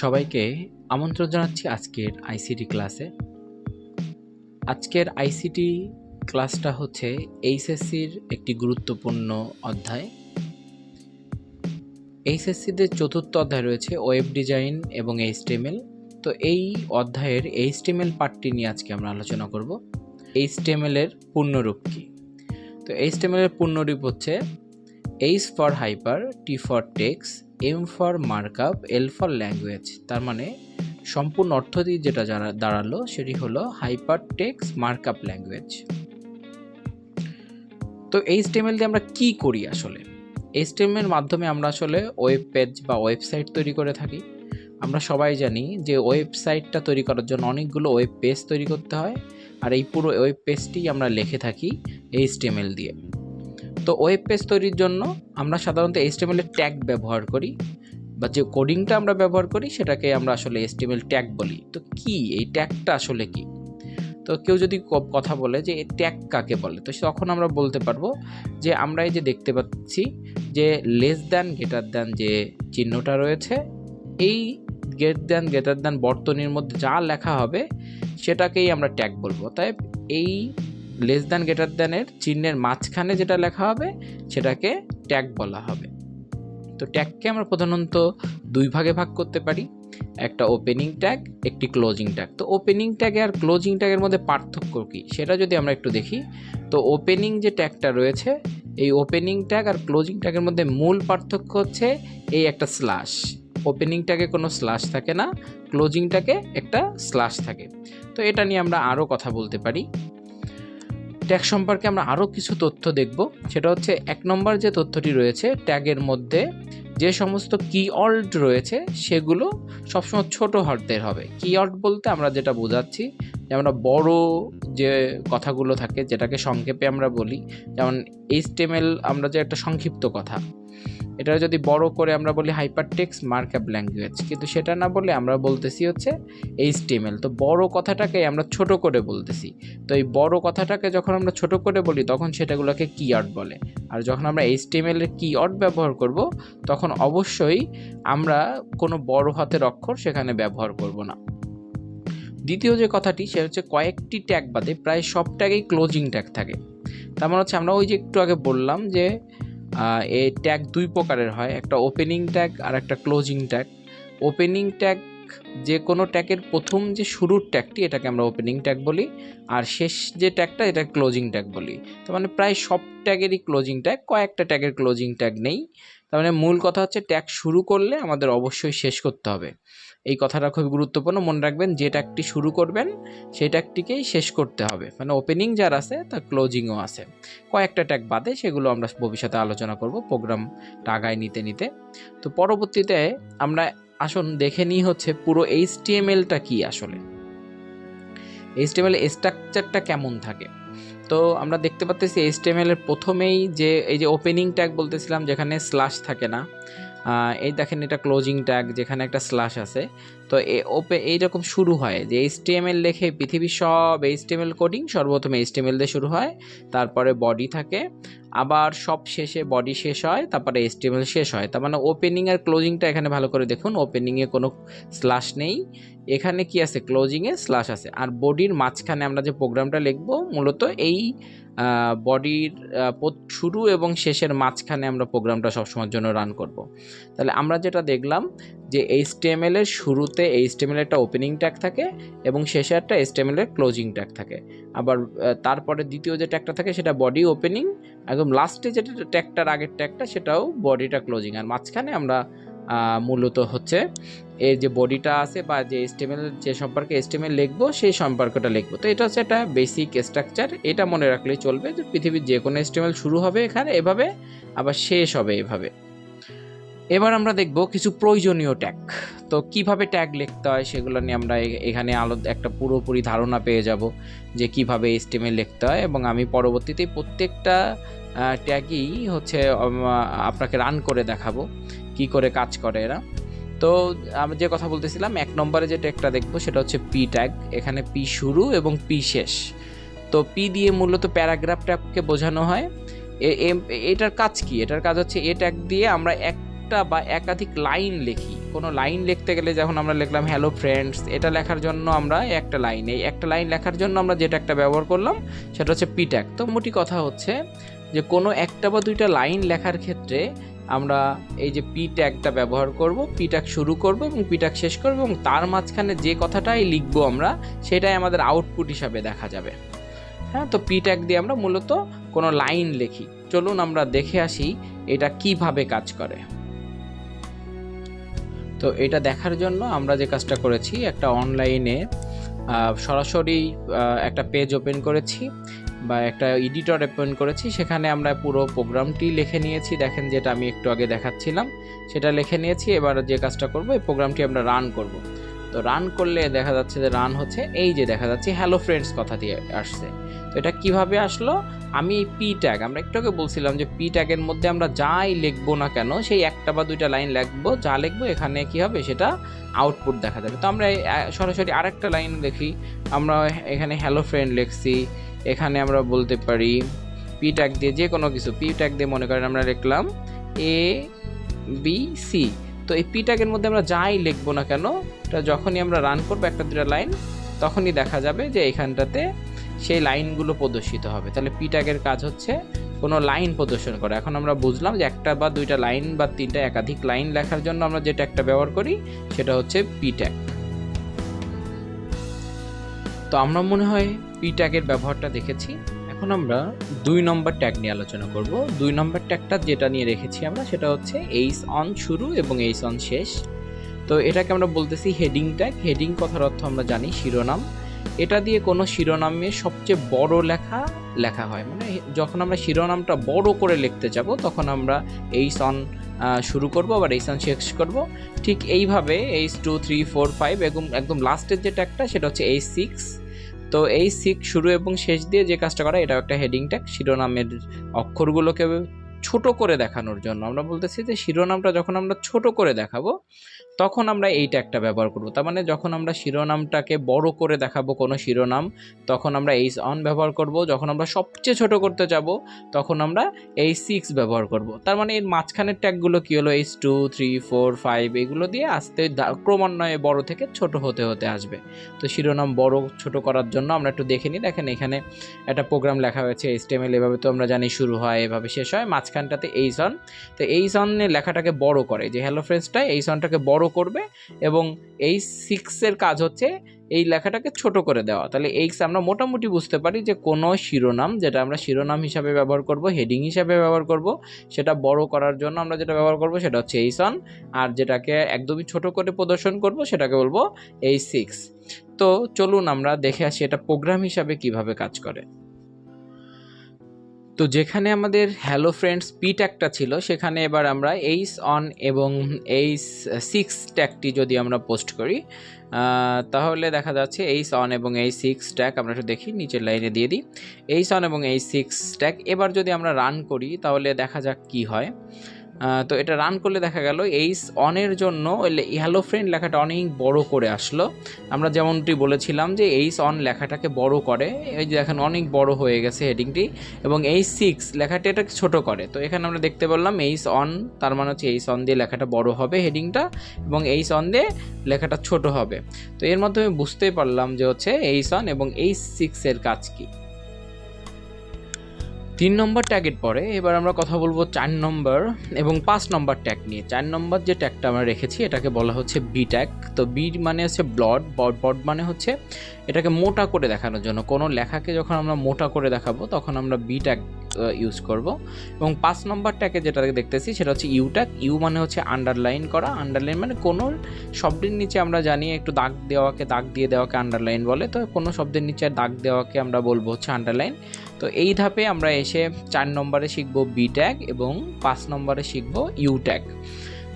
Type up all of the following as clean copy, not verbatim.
সবাইকে আমন্ত্রণ জানাচ্ছি আজকের আইসিটি ক্লাসে। আজকের আইসিটি ক্লাসটা হচ্ছে এইচএসসির একটি গুরুত্বপূর্ণ অধ্যায়। এইচএসসিতে চতুর্থ অধ্যায় রয়েছে ওয়েব ডিজাইন এবং এইচটিএমএল। তো এই অধ্যায়ের এইচটিএমএল পার্টটি নিয়ে আজকে আমরা আলোচনা করব। এইচটিএমএল এর পূর্ণরূপ কি? তো এইচটিএমএল এর পূর্ণরূপ হচ্ছে H for hyper, T for text, M for markup, L for language. তার মানে সম্পূর্ণ অর্থটি যেটা দাঁড়ালো সেটি হলো হাইপার টেক্সট মার্কআপ ল্যাঙ্গুয়েজ। তো এইচটিএমএল দিয়ে আমরা কি করি আসলে? এইচটিএমএল এর মাধ্যমে আমরা আসলে ওয়েব পেজ বা ওয়েবসাইট তৈরি করে থাকি। আমরা সবাই জানি যে ওয়েবসাইটটা তৈরি করার জন্য অনেকগুলো ওয়েব পেজ তৈরি করতে হয়, আর এই পুরো ওয়েব পেজটি আমরা লিখে থাকি এইচটিএমএল দিয়ে। তো ওয়েব পেজ তৈরির জন্য আমরা সাধারণত এইচটিএমএল এর ট্যাগ ব্যবহার করি, বা যে কোডিংটা আমরা ব্যবহার করি সেটাকে আমরা আসলে এইচটিএমএল ট্যাগ বলি। তো কি এই ট্যাগটা আসলে কি? তো কেউ যদি কথা বলে যে এই ট্যাগ কাকে বলে, তো তখন আমরা বলতে পারবো যে আমরা এই যে দেখতে পাচ্ছি যে লেস দ্যান গ্রেটার দ্যান যে চিহ্নটা রয়েছে, এই গ্রেটার দ্যান বর্তনীর মধ্যে যা লেখা হবে সেটাকেই আমরা ট্যাগ বলবো। তাই এই লেস দ্যান গ্রেটার দ্যানের চিহ্নের মাঝখানে যেটা লেখা হবে সেটাকে ট্যাগ বলা হবে। তো ট্যাগকে আমরা প্রধানত দুই ভাগে ভাগ করতে পারি, একটা ওপেনিং ট্যাগ, একটি ক্লোজিং ট্যাগ। তো ওপেনিং ট্যাগে আর ক্লোজিং ট্যাগের মধ্যে পার্থক্য কী সেটা যদি আমরা একটু দেখি, তো ওপেনিং যে ট্যাগটা রয়েছে, এই ওপেনিং ট্যাগ আর ক্লোজিং ট্যাগের মধ্যে মূল পার্থক্য হচ্ছে এই একটা স্ল্যাশ। ওপেনিং ট্যাগে কোনো স্ল্যাশ থাকে না, ক্লোজিং ট্যাগে একটা স্ল্যাশ থাকে। তো এটা নিয়ে আমরা আরও কথা বলতে পারি। ট্যাগ সম্পর্কে আমরা আরও কিছু তথ্য দেখব। সেটা হচ্ছে এক নম্বর যে তথ্যটি রয়েছে, ট্যাগের মধ্যে যে সমস্ত কিওয়ার্ড রয়েছে সেগুলো সবসময় ছোট হাতের হবে। কিওয়ার্ড বলতে আমরা যেটা বোঝাচ্ছি যে আমরা বড় যে কথাগুলো থাকে যেটাকে সংক্ষেপে আমরা বলি, যেমন এইচটিএমএল আমরা যে একটা সংক্ষিপ্ত কথা, এটা যদি বড় করে আমরা বলি হাইপার টেক্সট মার্কআপ ল্যাঙ্গুয়েজ, কিন্তু সেটা না বলে আমরা বলতেছি হচ্ছে এইচটিএমএল। তো বড় কথাটাকে আমরা ছোট করে বলতেছি। তো এই বড় কথাটাকে যখন আমরা ছোট করে বলি তখন সেটাগুলোকে কিওয়ার্ড বলে। আর যখন আমরা এইচটিএমএল এর কিওয়ার্ড ব্যবহার করব তখন অবশ্যই আমরা কোনো বড় হাতের অক্ষর সেখানে ব্যবহার করব না। দ্বিতীয় যে কথাটি সেটা হচ্ছে কয়েকটি ট্যাগ বাদে প্রায় সব ট্যাগেই ক্লোজিং ট্যাগ থাকে। তার মানে হচ্ছে আমরা ওই যে একটু আগে বললাম যে এই ট্যাগ দুই প্রকারের হয়, একটা ওপেনিং ট্যাগ আর একটা ক্লোজিং ট্যাগ। ওপেনিং ট্যাগ যে কোনো ট্যাগের প্রথম যে শুরুর ট্যাগটি এটাকে আমরা ওপেনিং ট্যাগ বলি, আর শেষ যে ট্যাগটা এটা ক্লোজিং ট্যাগ বলি। তার মানে প্রায় সব ট্যাগেরই ক্লোজিং ট্যাগ, কয়েকটা ট্যাগের ক্লোজিং ট্যাগ নেই। তার মানে মূল কথা হচ্ছে ট্যাগ শুরু করলে আমাদের অবশ্যই শেষ করতে হবে। এই কথাটা খুব গুরুত্বপূর্ণ, মনে রাখবেন। যে ট্যাগটি শুরু করবেন সেই ট্যাগটিকেই শেষ করতে হবে। মানে ওপেনিং যার আছে তার ক্লোজিংও আছে, কয়েকটা ট্যাগ বাদে, সেগুলো আমরা ভবিষ্যতে আলোচনা করব প্রোগ্রামটা আগায় নিতে নিতে। তো পরবর্তীতে আমরা আসুন দেখে নিই হচ্ছে পুরো এইচটিএমএলটা কি আসলে, এইচটিএমএল স্ট্রাকচারটা কেমন থাকে। তো আমরা দেখতে পাচ্ছি এইচটিএমএল এর প্রথমেই যে এই যে ওপেনিং ট্যাগ বলতেছিলাম যেখানে স্ল্যাশ থাকে না, এই দেখেন এটা ক্লোজিং ট্যাগ যেখানে একটা স্ল্যাশ আছে। তো এইরকম শুরু হয় যে এইচটিএমএল লেখে পৃথিবীর সব এইচটিএমএল কোডিং সর্বপ্রথম এইচটিএমএল দিয়ে শুরু হয়, তারপরে বডি থাকে, আবার সব শেষে বডি শেষ হয়, তারপরে এইচটিএমএল শেষ হয়। তার মানে ওপেনিং আর ক্লোজিংটা এখানে ভালো করে দেখুন, ওপেনিংয়ে কোনো স্ল্যাশ নেই, এখানে কি আছে ক্লোজিংয়ে স্ল্যাশ আছে। আর বডির মাঝখানে আমরা যে প্রোগ্রামটা লিখব মূলত এই বডির শুরু এবং শেষের মাঝখানে আমরা প্রোগ্রামটা সবসময়ের জন্য রান করব। তাহলে আমরা যেটা দেখলাম যে এইচটিএমএল এর শুরুতে এইচটিএমএল একটা ওপেনিং ট্যাগ থাকে এবং শেষে একটা এইচটিএমএল এর ক্লোজিং ট্যাগ থাকে। আবার তারপরে দ্বিতীয় যে ট্যাগটা থাকে সেটা বডি ওপেনিং, একদম লাস্টে যেটা ট্যাগটার আগের ট্যাগটা সেটাও বডিটা ক্লোজিং, আর মাঝখানে আমরা মূলত হচ্ছে এর যে বডিটা আছে বা যে এইচটিএমএল যে সম্পর্কে এইচটিএমএল লিখবো সেই সম্পর্কটা লিখবো। তো এটা হচ্ছে একটা বেসিক স্ট্রাকচার, এটা মনে রাখলেই চলবে যে পৃথিবীর যে কোনো এইচটিএমএল শুরু হবে এখানে এভাবে, আবার শেষ হবে এভাবে। এবার আমরা দেখব কিছু প্রয়োজনীয় ট্যাগ। তো কিভাবে ট্যাগ লিখতে হয় সেগুলো নিয়ে আমরা এখানে একটা পুরোপুরি ধারণা পেয়ে যাব যে কিভাবে এইচটিএমএল লিখতে হয়, এবং আমি পরবর্তীতে প্রত্যেকটা ট্যাগই হচ্ছে আপনাকে রান করে দেখাবো কি করে কাজ করে এরা। তো আমরা যে কথা বলতেছিলাম, এক নম্বরে যে ট্যাগটা দেখবো সেটা হচ্ছে পি ট্যাগ। এখানে পি শুরু এবং পি শেষ। তো পি দিয়ে মূলত প্যারাগ্রাফ ট্যাগকে বোঝানো হয়। এটার কাজ কি? এটার কাজ হচ্ছে এ ট্যাগ দিয়ে আমরা একটা বা একাধিক লাইন লিখি কোনো লাইন লিখতে গেলে যখন আমরা লিখলাম হ্যালো ফ্রেন্ডস, এটা লেখার জন্য আমরা একটা লাইন, এই একটা লাইন লেখার জন্য আমরা যে ট্যাগটা ব্যবহার করলাম সেটা হচ্ছে পি ট্যাগ। তো মোটি কথা হচ্ছে যে কোনো একটা বা দুইটা লাইন লেখার ক্ষেত্রে আমরা এই যে পি ট্যাগটা ব্যবহার করব, পি ট্যাগ শুরু করব এবং পি ট্যাগ শেষ করব, এবং তার মাঝখানে যে কথাটাই লিখবো আমরা সেটাই আমাদের আউটপুট হিসাবে দেখা যাবে। হ্যাঁ, তো পি ট্যাগ দিয়ে আমরা মূলত কোনো লাইন লিখি। চলুন আমরা দেখে আসি এটা কিভাবে কাজ করে। তো এটা দেখার জন্য আমরা যে কাজটা করেছি, একটা অনলাইনে সরাসরি একটা পেজ ওপেন করেছি বা একটা এডিটর ওপেন করেছি, সেখানে আমরা পুরো প্রোগ্রামটি লিখে নিয়েছি। দেখেন যেটা আমি একটু আগে দেখাচ্ছিলাম সেটা লিখে নিয়েছি। এবার যে কাজটা করব, এই প্রোগ্রামটি আমরা রান করব। তো রান করলে দেখা যাচ্ছে যে রান হচ্ছে, এই যে দেখা যাচ্ছে হ্যালো ফ্রেন্ডস কথা দিয়ে আসছে। তো এটা কিভাবে আসলো, আমি এই পি ট্যাগ, আমরা একটু আগে বলছিলাম যে পি ট্যাগের মধ্যে আমরা যাই লিখবো না কেন, সেই একটা বা দুইটা লাইন লিখবো, যা লিখবো এখানে কি হবে সেটা আউটপুট দেখা যাবে। তো আমরা সরাসরি আরেকটা লাইন লিখি, আমরা এখানে হ্যালো ফ্রেন্ড লিখছি, এখানে আমরা বলতে পারি পি ট্যাগ দিয়ে যে কোনো কিছু, পি ট্যাগ দিয়ে মনে করেন আমরা লিখলাম এ বি সি। তো এই পি ট্যাগের মধ্যে আমরা যাই লিখবো না কেন, এটা যখনই আমরা রান করবো একটা দুটা লাইন, তখনই দেখা যাবে যে এখানটাতে সেই লাইনগুলো প্রদর্শিত হবে। তাহলে পি ট্যাগের কাজ হচ্ছে কোনো লাইন প্রদর্শন করা। এখন আমরা বুঝলাম যে একটা বা দুইটা লাইন বা তিনটা একাধিক লাইন লেখার জন্য আমরা যে ট্যাগটা ব্যবহার করি সেটা হচ্ছে পি ট্যাগ। তো আমরা মনে হয় পি ট্যাগের ব্যবহারটা দেখেছি। এখন আমরা 2 নম্বর ট্যাগ নিয়ে আলোচনা করব। 2 নম্বর ট্যাগটা যেটা নিয়ে রেখেছি আমরা সেটা হচ্ছে এইচ অন শুরু এবং এইচ অন শেষ। তো এটাকে আমরা বলতেছি হেডিং ট্যাগ। হেডিং কথার অর্থ আমরা জানি শিরোনাম। এটা দিয়ে কোনো শিরোনামে সবচেয়ে বড় লেখা হয়, মানে যখন আমরা শিরোনামটা বড় করে লিখতে যাব তখন আমরা এইচ অন শুরু করব আবার এইচ অন শেষ করব। ঠিক এইভাবে এইচ 2 3 4 5 একদম লাস্টের যে ট্যাগটা সেটা হচ্ছে এইচ 6। তো এই 6 শুরু এবং শেষ দিয়ে যে কাজটা করা, এটা একটা হেডিং ট্যাগ। শিরোনামের অক্ষরগুলোকে ছোট করে দেখানোর জন্য আমরা বলতেছি যে শিরোনামটা যখন আমরা ছোট করে দেখাবো তখন আমরা এই ট্যাগটা ব্যবহার করব। তার মানে যখন আমরা শিরোনামটাকে বড় করে দেখাবো কোনো শিরোনাম, তখন আমরা এইচ অন ব্যবহার করব। যখন আমরা সবচেয়ে ছোট করতে যাব তখন আমরা এইচ 6 ব্যবহার করব। তার মানে এর মাঝখানের ট্যাগগুলো কি হলো, এইচ 2 3 4 5 এগুলো দিয়ে আস্তে ক্রমান্বয়ে বড় থেকে ছোট হতে হতে আসবে। তো শিরোনাম বড় ছোট করার জন্য আমরা একটু দেখে নিই। দেখেন এখানে একটা প্রোগ্রাম লেখা হয়েছে HTML, এভাবে তো আমরা জানি শুরু হয় এভাবে শেষ হয়, মাঝখানটাতে এইচ অন। তো এইচ অনে লেখাটাকে বড় করে, যে হ্যালো ফ্রেন্ডসটা এইচ অনটাকে বড় করবে এবং এইচ 6 এর কাজ হচ্ছে এই লেখাটাকে ছোট করে দেওয়া। তাহলে এইচ আমরা মোটামুটি বুঝতে পারি যে কোনো শিরোনাম, যেটা আমরা শিরোনাম হিসাবে ব্যবহার করব, হেডিং হিসাবে ব্যবহার করব, সেটা বড় করার জন্য আমরা যেটা ব্যবহার করব সেটা হচ্ছে এইচ অন, আর যেটাকে একদমই ছোট করে প্রদর্শন করব সেটাকে বলবো এইচ 6। তো চলুন আমরা দেখে আসি এটা প্রোগ্রাম হিসাবে কিভাবে কাজ করে। তো যেখানে আমাদের হ্যালো ফ্রেন্ডস পি ট্যাগটা ছিল, সেখানে এবার আমরা এইচ অন এবং এইচ 6 ট্যাগটি যদি আমরা পোস্ট করি তাহলে দেখা যাচ্ছে এইচ অন এবং এইচ 6 ট্যাগ, আমরা একটু দেখি নিচের লাইনে দিয়ে দিই এইচ অন এবং এইচ 6 ট্যাগ। এবার যদি আমরা রান করি তাহলে দেখা যাক কি হয়। তো এটা রান করলে দেখা গেল এইচ অনের জন্য হ্যালো ফ্রেন্ড লেখাটা অনেক বড় করে আসলো। আমরা যেমনটি বলেছিলাম যে এইচ অন লেখাটাকে বড় করে, এই যে দেখেন অনেক বড় হয়ে গেছে হেডিংটি, এবং এইচ 6 লেখাটা এটাকে ছোট করে। তো এখানে আমরা দেখতে পারলাম এইচ অন, তার মানে হচ্ছে এইচ অন দিয়ে লেখাটা বড় হবে হেডিংটা, এবং এইচ অন দিয়ে লেখাটা ছোট হবে। তো এর মাধ্যমে বুঝতেই পারলাম যে হচ্ছে এইচ অন এবং এইচ 6 এর কাজ কি। 3 নম্বর ট্যাগের পরে এবার আমরা কথা বলবো 4 নম্বর এবং 5 নম্বর ট্যাগ নিয়ে। 4 নম্বর যে ট্যাগটা আমরা রেখেছি এটাকে বলা হচ্ছে বি ট্যাগ। তো বি মানে হচ্ছে বড মানে হচ্ছে এটাকে মোটা করে দেখানোর জন্য, কোনো লেখাকে যখন আমরা মোটা করে দেখাবো তখন আমরা বি ট্যাগ ইউজ করব। এবং 5 নম্বর ট্যাগে যেটা দেখতেছি সেটা হচ্ছে ইউ ট্যাগ। ইউ মানে হচ্ছে আন্ডারলাইন করা। আন্ডারলাইন মানে কোনো শব্দের নিচে আমরা জানি একটু দাগ দিয়ে দেওয়াকে আন্ডারলাইন বলে, তো কোনো শব্দের নিচে দাগ দেওয়াকে আমরা বলবো হচ্ছে আন্ডারলাইন। তো এই ধাপে আমরা এসে 4 নম্বরে শিখবো বি ট্যাগ এবং 5 নম্বরে শিখবো ইউ ট্যাগ।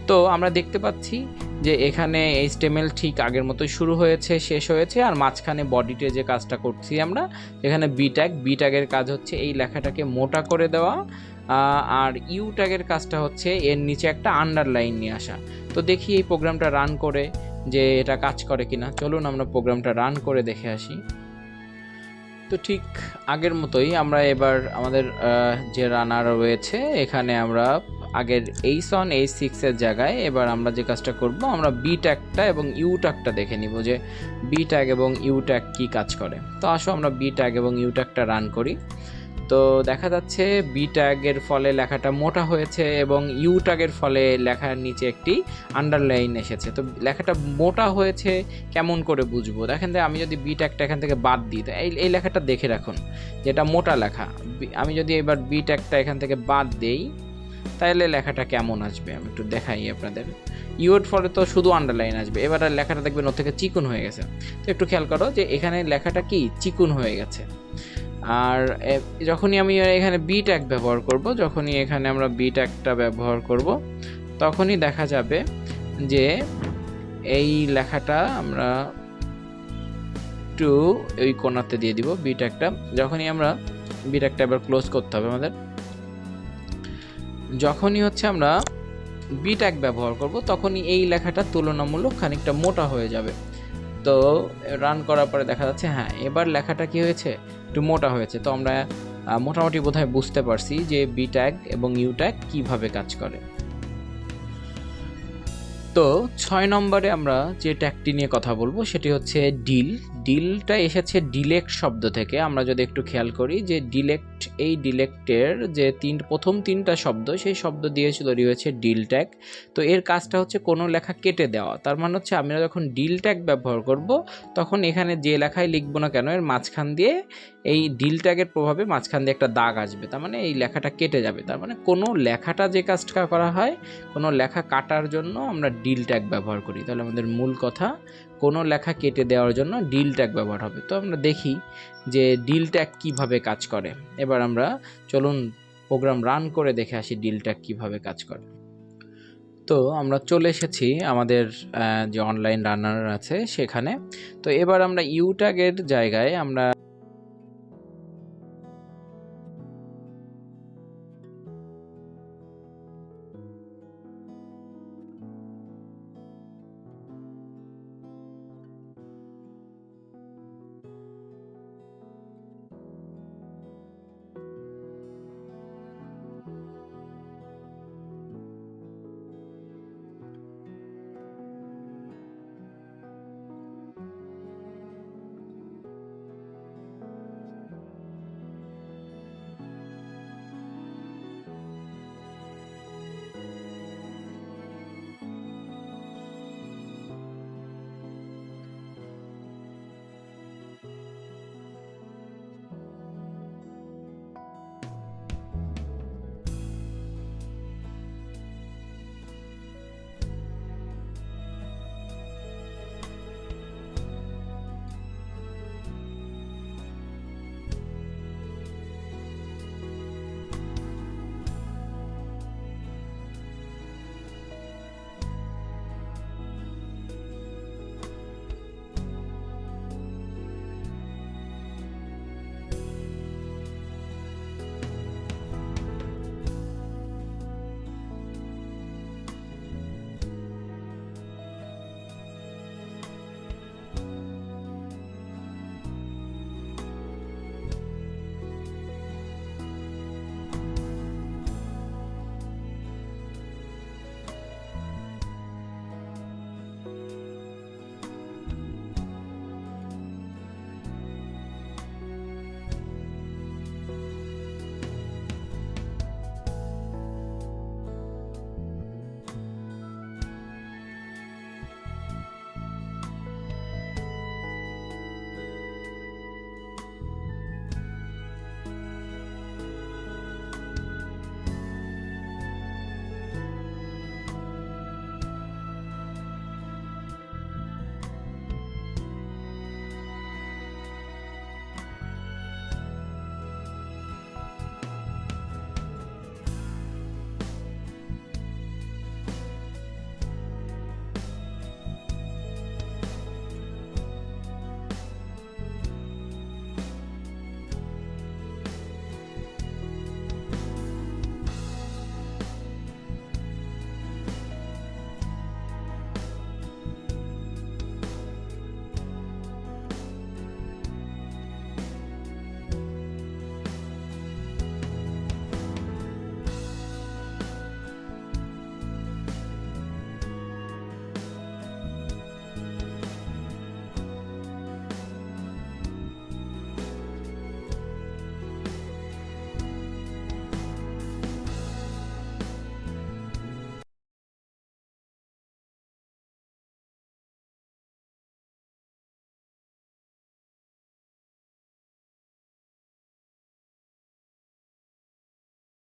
তো আমরা দেখতে পাচ্ছি যে এখানে HTML ঠিক আগের মতোই শুরু হয়েছে, শেষ হয়েছে, আর মাঝখানে বডিতে যে কাজটা করছি আমরা এখানে বি ট্যাগের কাজ হচ্ছে এই লেখাটাকে মোটা করে দেওয়া, আর ইউ ট্যাগের কাজটা হচ্ছে এর নিচে একটা আন্ডারলাইন নিয়ে আসা। তো দেখি এই প্রোগ্রামটা রান করে যে এটা কাজ করে কিনা। চলুন আমরা প্রোগ্রামটা রান করে দেখে আসি। তো ঠিক আগের মতোই আমরা এবার আমাদের যে রানার রয়েছে এখানে আমরা আগের H1 H6 এর জায়গায় এবার আমরা যে কাজটা করব, আমরা বি ট্যাগটা এবং ইউ ট্যাগটা দেখে নিব যে বি ট্যাগ এবং ইউ ট্যাগ কী কাজ করে। তো আসো আমরা বি ট্যাগ এবং ইউ ট্যাগটা রান করি। তো দেখা যাচ্ছে বি ট্যাগের ফলে লেখাটা মোটা হয়েছে এবং ইউ ট্যাগের ফলে লেখার নিচে একটি আন্ডারলাইন এসেছে। তো লেখাটা মোটা হয়েছে কেমন করে বুঝবো? দেখেন যে আমি যদি বি ট্যাগটা এখান থেকে বাদ দিই, তো এই লেখাটা দেখে রাখুন যেটা মোটা লেখা। আমি যদি এবার বি ট্যাগটা এখান থেকে বাদ দেই তাহলে লেখাটা কেমন আসবে আমি একটু দেখাই আপনাদের। ইউর ফলে তো শুধু আন্ডারলাইন আসবে, এবার আর লেখাটা দেখবেন ওর থেকে চিকুন হয়ে গেছে। তো একটু খেয়াল করো যে এখানে লেখাটা কি চিকুন হয়ে গেছে। আর যখনই আমি এখানে বি ট্যাগ ব্যবহার করব, যখনই এখানে আমরা বি ট্যাগটা ব্যবহার করব, তখনই দেখা যাবে যে এই লেখাটা আমরা একটু ওই কোণাতে দিয়ে দিব বি ট্যাগটা। যখনই আমরা বি ট্যাগটা এবার ক্লোজ করতে হবে আমাদের, যখনই হচ্ছে আমরা বি ট্যাগ ব্যবহার করব তখনই এই লেখাটা তুলনামূলক খানিকটা মোটা হয়ে যাবে। তো রান করার পরে দেখা যাচ্ছে হ্যাঁ এবার লেখাটা কি হয়েছে, একটু মোটা হয়েছে। তো আমরা মোটামুটি বোধহয় বুঝতে পারছি যে বি ট্যাগ এবং ইউ ট্যাগ কীভাবে কাজ করে। তো 6 নম্বরে আমরা যে ট্যাগটি নিয়ে কথা বলবো সেটি হচ্ছে ডিল। ডিলটা এসেছে ডিলেক্ট শব্দ থেকে। আমরা যদি একটু খেয়াল করি যে ডিলেক্ট, এই ডিলেক্টের যে প্রথম তিনটা শব্দ সেই শব্দ দিয়ে তৈরি হয়েছে ডিল ট্যাগ। তো এর কাজটা হচ্ছে কোনো লেখা কেটে দেওয়া। তার মানে হচ্ছে আমরা যখন ডিল ট্যাগ ব্যবহার করব তখন এখানে যে লেখাই লিখবো না কেন এর মাঝখান দিয়ে এই ডিল ট্যাগের প্রভাবে মাঝখান দিয়ে একটা দাগ আসবে, তার মানে এই লেখাটা কেটে যাবে। তার মানে কোনো লেখাটা যে কাজটা করা হয়, কোনো লেখা কাটার জন্য আমরা ডিল ট্যাগ ব্যবহার করি। তাহলে আমাদের মূল কথা কোনো লেখা কেটে দেওয়ার জন্য ডিল ট্যাগ ব্যবহার হবে। তো আমরা দেখি যে ডিল ট্যাগ কীভাবে কাজ করে। এবার আমরা চলুন প্রোগ্রাম রান করে দেখে আসি ডিল ট্যাগ কীভাবে কাজ করে। তো আমরা চলে এসেছি আমাদের যে অনলাইন রানার আছে সেখানে। তো এবার আমরা ইউ ট্যাগের জায়গায় আমরা